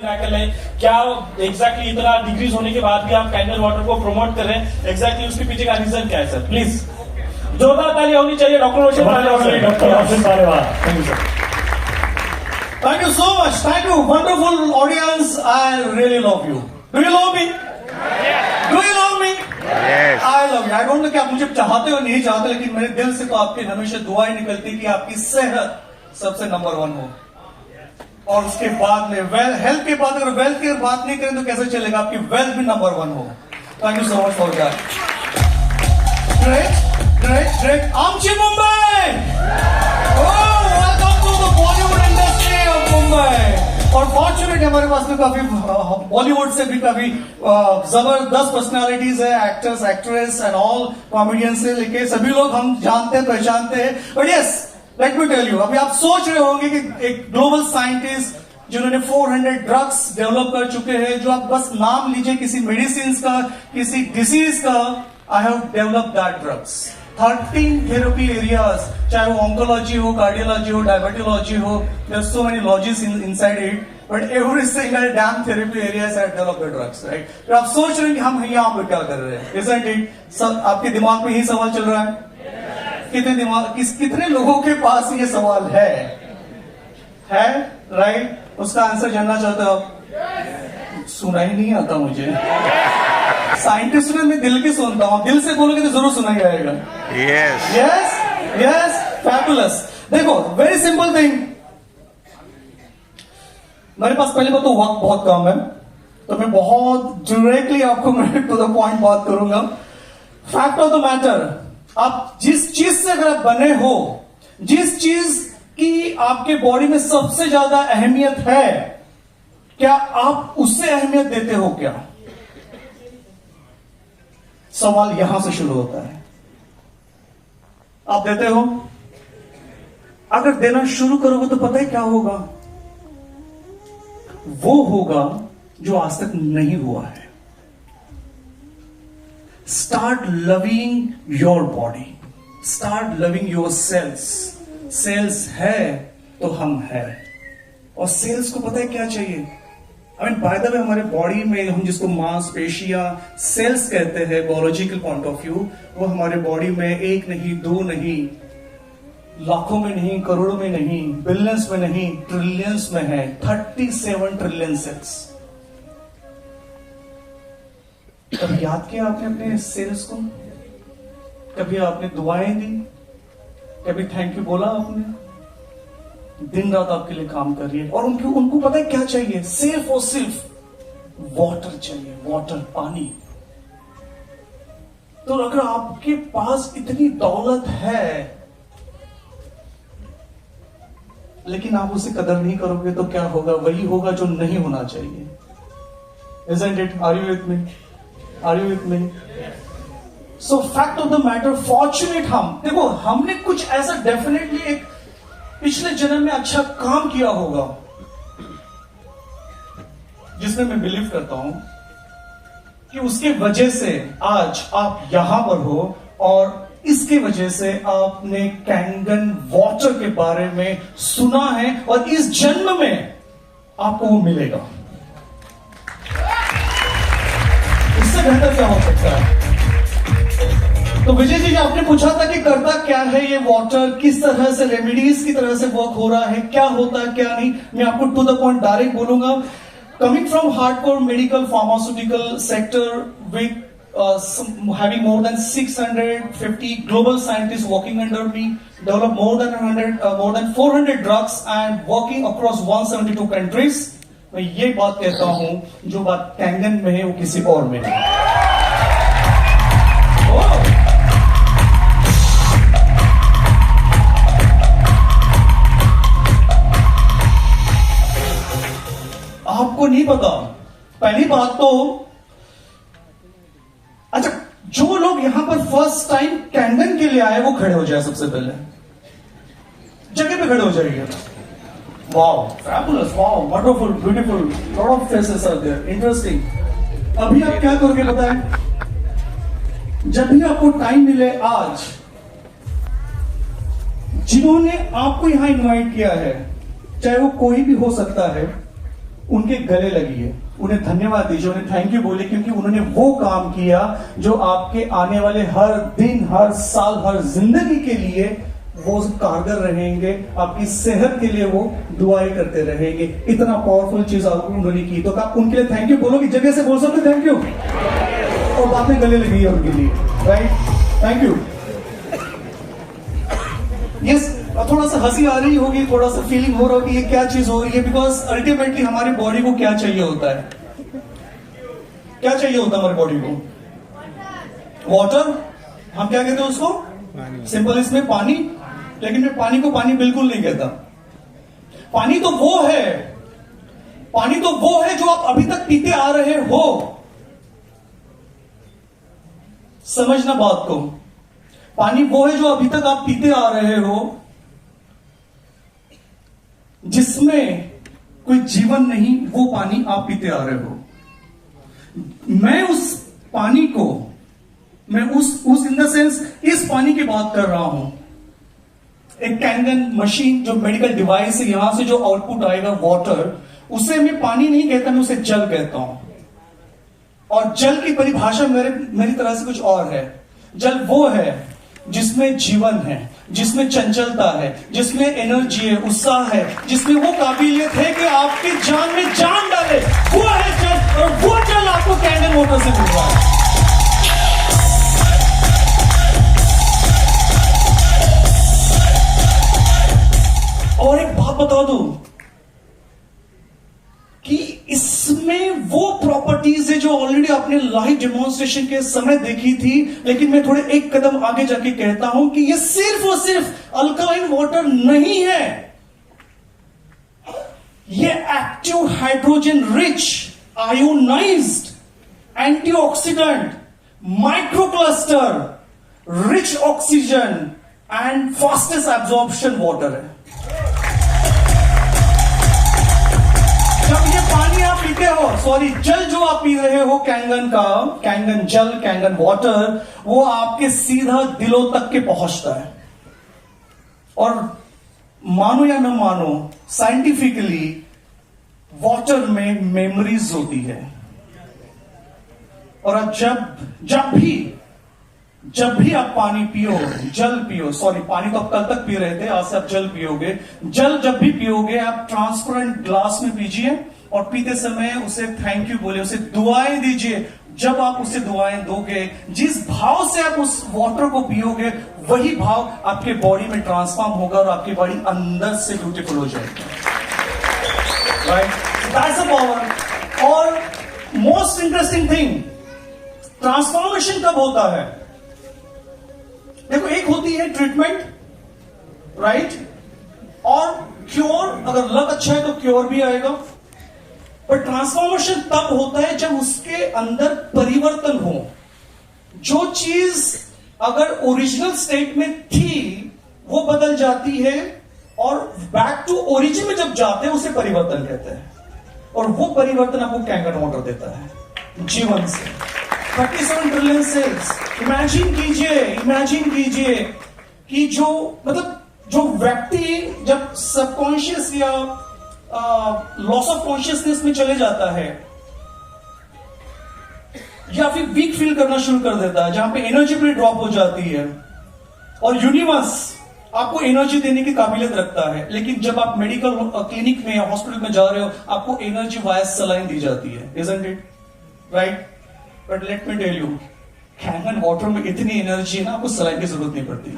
है क्या एग्जैक्टली इतना डिग्रीज होने के बाद भी आप कैंडल वाटर को प्रमोट कर रहे हैं, एग्जैक्टली उसके पीछे का रीजन क्या है सर? प्लीज जोरदार ताली होनी चाहिए doctor Roshan Paliwal. Thank you sir. Thank you so much. Thank you. Wonderful audience. I really love you. Do you love me? Yes. Do you love me? Yes. I love you. I don't know कि आप मुझे चाहते हो नहीं चाहते, लेकिन मेरे दिल से तो आपकी हमेशा दुआएं निकलती कि आपकी सेहत सबसे नंबर 1 हो। और उसके बाद में हेल्थ के बाद अगर वेल्थ की बात नहीं करें तो कैसे चलेगा? आपकी वेल्थ भी नंबर 1 हो। Thank you so much for that. Great great great. आमची Mumbai. Welcome to the Bollywood industry of Mumbai. और फॉर्चुनेट हमारे पास में काफी बॉलीवुड से भी काफी जबरदस्त पर्सनालिटीज है, actors actress and all comedian से लेके सभी लोग हम जानते हैं पहचानते हैं। But yes, let me tell you, अभी आप सोच रहे होंगे कि एक ग्लोबल साइंटिस्ट जिन्होंने 400 ड्रग्स डेवलप कर चुके हैं, जो आप बस नाम लीजिए किसी मेडिसिन का, किसी डिसीज का, I have developed that drugs. 13 therapy areas, चाहे वो ऑन्कोलॉजी हो, कार्डियोलॉजी हो, डायबिटोलॉजी हो, there are so many logies inside it, but every single damn therapy areas have developed drugs, right? तो आप सोच रहे हैं कि हम यहाँ पर क्या कर रहे हैं, इजंट इट? आपके दिमाग में यही सवाल चल रहा है? कितने लोगों के पास ये सवाल है राइट? उसका आंसर जानना चाहते हो? सुना ही नहीं आता मुझे। साइंटिस्ट ने मैं दिल की सुनता हूं, दिल से बोलोगे तो जरूर सुना ही आएगा। Yes yes yes, fabulous. देखो, वेरी सिंपल थिंग। मेरे पास पहले बात तो वक्त बहुत कम है, तो मैं बहुत डायरेक्टली आपको मैं टू द पॉइंट बात करूंगा। फैक्ट ऑफ द मैटर, आप जिस चीज से अगर आप बने हो, जिस चीज की आपके बॉडी में सबसे ज्यादा अहमियत है, क्या आप उससे अहमियत देते हो क्या? सवाल यहां से शुरू होता है। आप देते हो? अगर देना शुरू करोगे तो पता है क्या होगा? वो होगा जो आज तक नहीं हुआ है। Start loving your body. Start loving your cells. Cells है तो हम है, और सेल्स को पता है क्या चाहिए? I mean, by the way, हमारे बॉडी में हम जिसको मांसपेशियां सेल्स कहते हैं बायोलॉजिकल पॉइंट ऑफ व्यू, वो हमारे बॉडी में 1 नहीं 2 नहीं, लाखों में नहीं, करोड़ों में नहीं, बिलियंस में नहीं, ट्रिलियंस में है। 37 ट्रिलियन सेल्स। कभी याद किया आपने अपने सेल्स को? कभी आपने दुआएं दी? कभी थैंक यू बोला आपने? दिन रात आपके लिए काम कर रही है, और उनको पता है क्या चाहिए? सिर्फ और सिर्फ वाटर चाहिए, वाटर, पानी। तो अगर आपके पास इतनी दौलत है लेकिन आप उसे कदर नहीं करोगे तो क्या होगा? वही होगा जो नहीं होना चाहिए। Isn't it? Are you with me? Are you with me? So fact of the matter, fortunate हम, देखो हमने कुछ ऐसा डेफिनेटली एक पिछले जन्म में अच्छा काम किया होगा, जिसमें मैं बिलीव करता हूं कि उसके वजह से आज आप यहां पर हो, और इसके वजह से आपने कैंगन वाटर के बारे में सुना है, और इस जन्म में आपको वो मिलेगा। इससे बेहतर क्या हो सकता है? तो विजय जी, आपने पूछा था कि करता क्या है ये वाटर, किस तरह से रेमेडीज की तरह से वर्क हो रहा है, क्या होता है क्या नहीं, मैं आपको टू द पॉइंट डायरेक्ट बोलूंगा। Coming from hardcore medical pharmaceutical sector with having more than 650 global scientists working under me, developed more than 400 drugs and working across 172 countries, मैं ये बात कहता हूं, जो बात कैंगन में है वो किसी और में नहीं। आपको नहीं पता। पहली बात तो, अच्छा, जो लोग यहां पर फर्स्ट टाइम कैंगन के लिए आए वो खड़े हो जाए, सबसे पहले जगह पे खड़े हो जाइए। Wow, fabulous, wow, wonderful, beautiful, lot of faces are there, interesting. अभी आप क्या करोगे पता है? जब भी आपको टाइम मिले, आज जिन्होंने आपको यहां इनवाइट किया है, चाहे वो कोई भी हो सकता है, उनके गले लगिए, उन्हें धन्यवाद दीजिए, उन्हें थैंक यू बोलिए, क्योंकि उन्होंने वो काम किया जो आपके आने वाले हर दिन, हर साल, हर जिंदगी के लिए वो कारगर रहेंगे, आपकी सेहत के लिए वो दुआएं करते रहेंगे। इतना पावरफुल चीज आपको उन्होंने की, तो आप उनके लिए थैंक यू बोलो कि जगह से बोल सकते थैंक यू, और बातें गले लगी है उनके लिए, राइट? Thank you. यस, थोड़ा सा हंसी आ रही होगी, थोड़ा सा फीलिंग हो रहा होगी ये क्या चीज हो रही है, बिकॉज अल्टीमेटली हमारी बॉडी को क्या चाहिए होता है? क्या चाहिए होता है हमारी बॉडी को? वाटर। हम क्या कहते हैं उसको? सिंपल इसमें पानी। लेकिन मैं पानी को पानी बिल्कुल नहीं कहता। पानी तो वो है, पानी तो वो है जो आप अभी तक पीते आ रहे हो। समझना बात को। पानी वो है जो अभी तक आप पीते आ रहे हो, जिसमें कोई जीवन नहीं, वो पानी आप पीते आ रहे हो। मैं उस पानी को, मैं उस इन द सेंस इस पानी की बात कर रहा हूं। एक कैंगन मशीन जो मेडिकल डिवाइस है, यहां से जो आउटपुट आएगा वाटर, उसे मैं पानी नहीं कहता, मैं उसे जल कहता हूं। और जल की परिभाषा मेरी तरह से कुछ और है। जल वो है जिसमें जीवन है, जिसमें चंचलता है, जिसमें एनर्जी है, उत्साह है, जिसमें वो काबिलियत है कि आपकी जान में जान डाले, वो है जल। और वो जल आपको कैंडल वाटर से मिल रहा है। और एक बात बता दूं कि इसमें वो प्रॉपर्टीज है जो ऑलरेडी आपने लाइव डेमोन्स्ट्रेशन के समय देखी थी, लेकिन मैं थोड़े एक कदम आगे जाके कहता हूं कि ये सिर्फ और सिर्फ अल्कलाइन वाटर नहीं है। ये active hydrogen rich, ionised, antioxidant, microcluster, rich oxygen and fastest absorption water है। जब ये पानी आप पीते हो, सॉरी जल जो आप पी रहे हो कैंगन का, कैंगन जल, कैंगन वाटर, वो आपके सीधा दिलों तक के पहुंचता है। और मानो या न मानो, साइंटिफिकली वाटर में मेमोरीज होती है। और जब भी आप पानी पियो, जल पियो, सॉरी पानी तो आप कल तक पी रहे थे, आज से आप जल पियोगे। जल जब भी पियोगे आप ट्रांसपेरेंट ग्लास में पीजिए, और पीते समय उसे थैंक यू बोले, उसे दुआएं दीजिए। जब आप उसे दुआएं दोगे, जिस भाव से आप उस वाटर को पियोगे, वही भाव आपके बॉडी में ट्रांसफॉर्म होगा और आपकी बॉडी अंदर से ब्यूटीफुल हो जाएगी। Right, that's the power. और मोस्ट इंटरेस्टिंग थिंग, ट्रांसफॉर्मेशन कब होता है? देखो, एक होती है ट्रीटमेंट, राइट, और क्योर। अगर लक अच्छा है तो क्योर भी आएगा। पर ट्रांसफॉर्मेशन तब होता है जब उसके अंदर परिवर्तन हो। जो चीज अगर ओरिजिनल स्टेट में थी वो बदल जाती है, और बैक टू ओरिजिन में जब जाते हैं उसे परिवर्तन कहते हैं। और वो परिवर्तन आपको कैंगन वाटर देता है जीवन से। 37 ट्रिलियन सेल्स। इमेजिन कीजिए कि जो व्यक्ति जब सबकॉन्शियस या लॉस ऑफ कॉन्शियसनेस में चले जाता है, या फिर वीक फील करना शुरू कर देता है, जहां पे एनर्जी भी ड्रॉप हो जाती है, और यूनिवर्स आपको एनर्जी देने की काबिलियत रखता है, लेकिन जब आप मेडिकल क्लिनिक में या हॉस्पिटल में जा रहे हो, आपको एनर्जी वाया सलाइन दी जाती है, isn't it? Right? But let me tell you, Kangen water में इतनी एनर्जी है ना, आपको सलाइन की जरूरत नहीं पड़ती।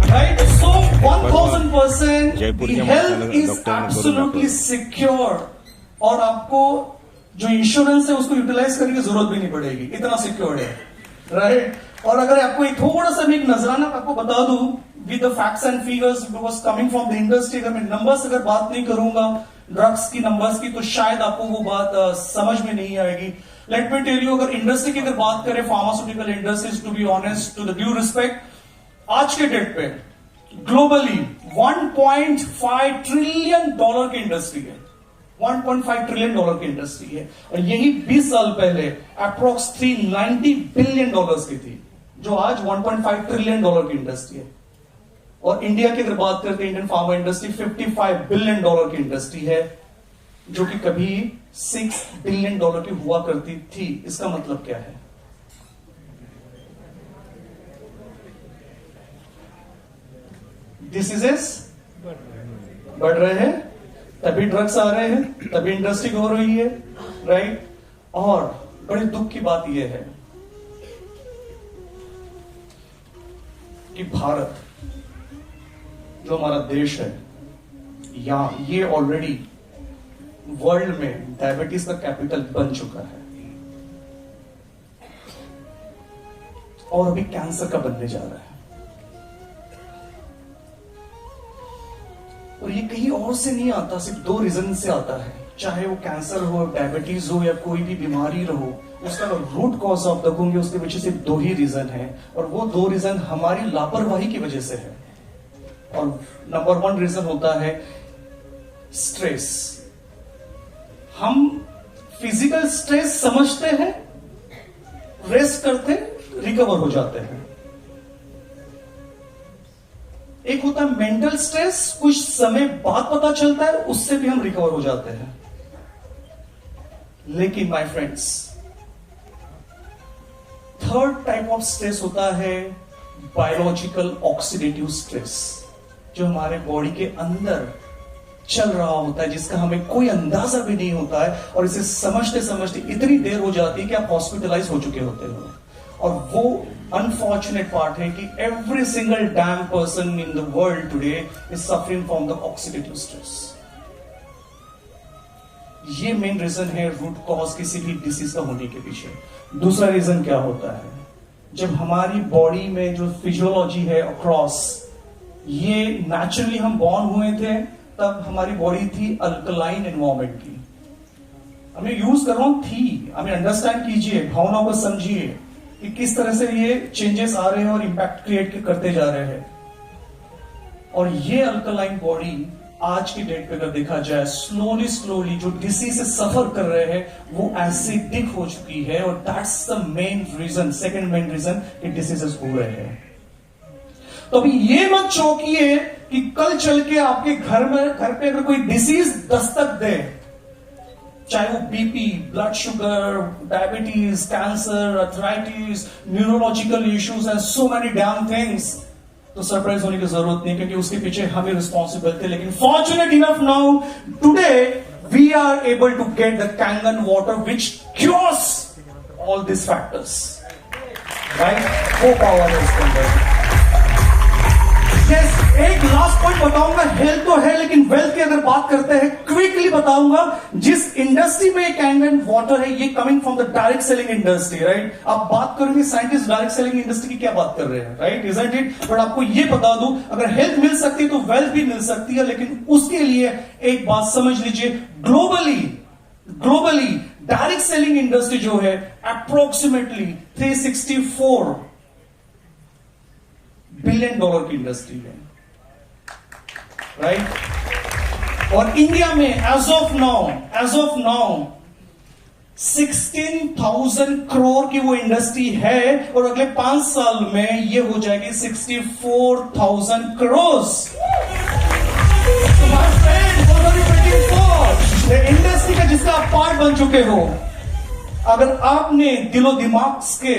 Right? So 1000% the health is absolutely secure, और आपको जो इंश्योरेंस है उसको यूटिलाइज करने की जरूरत भी नहीं पड़ेगी, इतना सिक्योर्ड है। राइट? और अगर आपको एक थोड़ा सा भी एक नजराना आपको बता दूं with the facts and figures, because coming from the industry, अगर मैं नंबर्स अगर बात नहीं करूंगा ड्रग्स की नंबर्स की, तो शायद आपको वो बात समझ में नहीं आएगी। लेट मी टेल यू, अगर इंडस्ट्री की अगर बात करें, pharmaceutical industries, to be honest, to the due respect, आज के डेट पे ग्लोबली 1.5 ट्रिलियन डॉलर की इंडस्ट्री है। 1.5 ट्रिलियन डॉलर की इंडस्ट्री है, और यही 20 साल पहले अप्रोक्स 390 बिलियन डॉलर्स की थी, जो आज 1.5 ट्रिलियन डॉलर की इंडस्ट्री है। और इंडिया की अगर बात करते हैं, इंडियन फार्मा इंडस्ट्री $55 बिलियन की इंडस्ट्री है, जो कि कभी $6 बिलियन की हुआ करती थी। इसका मतलब क्या है? डिसीजेस बढ़ रहे हैं, तभी ड्रग्स आ रहे हैं, तभी इंडस्ट्री हो रही है, राइट। और बड़े दुख की बात यह है कि भारत जो हमारा देश है, यहां ये ऑलरेडी वर्ल्ड में डायबिटीज का कैपिटल बन चुका है और अभी कैंसर का बनने जा रहा है। और ये कहीं और से नहीं आता, सिर्फ 2 रीजन से आता है। चाहे वो कैंसर हो, डायबिटीज हो या कोई भी बीमारी रहो, उसका रूट कॉज ऑफ देखोगे उसके पीछे सिर्फ 2 ही रीजन है, और वो 2 रीजन हमारी लापरवाही की वजह से है। और नंबर 1 रीजन होता है स्ट्रेस। हम फिजिकल स्ट्रेस समझते हैं, रेस्ट करते, रिकवर हो जाते हैं। एक होता है मेंटल स्ट्रेस, कुछ समय बाद पता चलता है, उससे भी हम रिकवर हो जाते हैं। लेकिन my friends, third type of stress होता है बायोलॉजिकल ऑक्सीडेटिव स्ट्रेस, जो हमारे बॉडी के अंदर चल रहा होता है, जिसका हमें कोई अंदाजा भी नहीं होता है, और इसे समझते समझते इतनी देर हो जाती है कि आप हॉस्पिटलाइज हो चुके होते हो। और वो अनफॉर्चुनेट पार्ट है कि every single dam person in the world today is suffering from the oxidative stress. ये मेन रीजन है रूट कॉज किसी भी डिसीज का होने के पीछे। दूसरा रीजन क्या होता है? जब हमारी बॉडी में जो फिजियोलॉजी है अक्रॉस, ये नेचुरली हम बॉर्न हुए थे, तब हमारी बॉडी थी अल्कलाइन एनवायरमेंट की। हमें यूज कर रहा हूं थी, हमें अंडरस्टैंड कीजिए, भावनाओं को समझिए कि किस तरह से ये चेंजेस आ रहे हैं और इंपैक्ट क्रिएट करते जा रहे हैं। और ये अल्कलाइन बॉडी आज की डेट पे अगर देखा जाए, स्लोली जो डिसीज से सफर कर रहे हैं, वो एसिडिक हो चुकी है, और that's the main reason, second main reason कि डिसीजेस हो रहे हैं। तो अभी ये मत चौंकिए कि कल चल के आपके घर पे अगर कोई डिसीज दस्तक दे, चाहे वो BP, blood sugar, diabetes, cancer, arthritis, neurological issues and so many dam things, तो सरप्राइज होने की जरूरत नहीं, क्योंकि उसके पीछे हमें रिस्पॉन्सिबल थे। लेकिन fortunate enough now today we are able to get the Kangen water which cures all this factors, right? वो पावर है इसके अंदर। Yes, एक लास्ट पॉइंट बताऊंगा, हेल्थ तो है लेकिन वेल्थ की अगर बात करते हैं, क्विकली बताऊंगा। जिस इंडस्ट्री में कैंगन वाटर है, ये coming from the direct selling industry, right? आप बात करोगे साइंटिस्ट डायरेक्ट सेलिंग इंडस्ट्री की क्या बात कर रहे हैं, राइट? Isn't it? बट आपको ये बता दूं, अगर हेल्थ मिल सकती है तो वेल्थ भी मिल सकती है, लेकिन उसके लिए एक बात समझ लीजिए, ग्लोबली डायरेक्ट सेलिंग इंडस्ट्री जो है अप्रोक्सीमेटली $364 बिलियन की इंडस्ट्री है, राइट? और इंडिया में एज ऑफ नाउ 16,000 करोड़ की वो इंडस्ट्री है, और अगले 5 साल में ये हो जाएगी 64,000 करोड़। इंडस्ट्री का जिसका आप पार्ट बन चुके हो, अगर आपने दिलो दिमाग के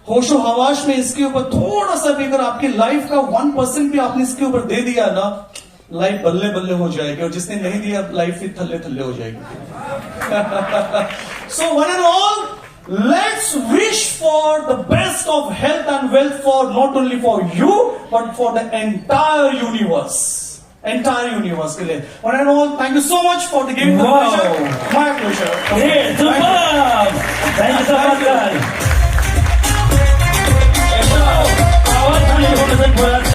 होशो हवाश में इसके ऊपर थोड़ा सा भी, अगर आपकी लाइफ का 1% भी आपने इसके ऊपर दे दिया ना, लाइफ बल्ले बल्ले हो जाएगी, और जिसने नहीं दिया लाइफ ही थल्ले थल्ले हो जाएगी। So one and all, let's wish for the best of health and wealth for not only for you but for the entire universe के लिए। One and all, thank you so much for the giving the pleasure, my pleasure. Thank you so much.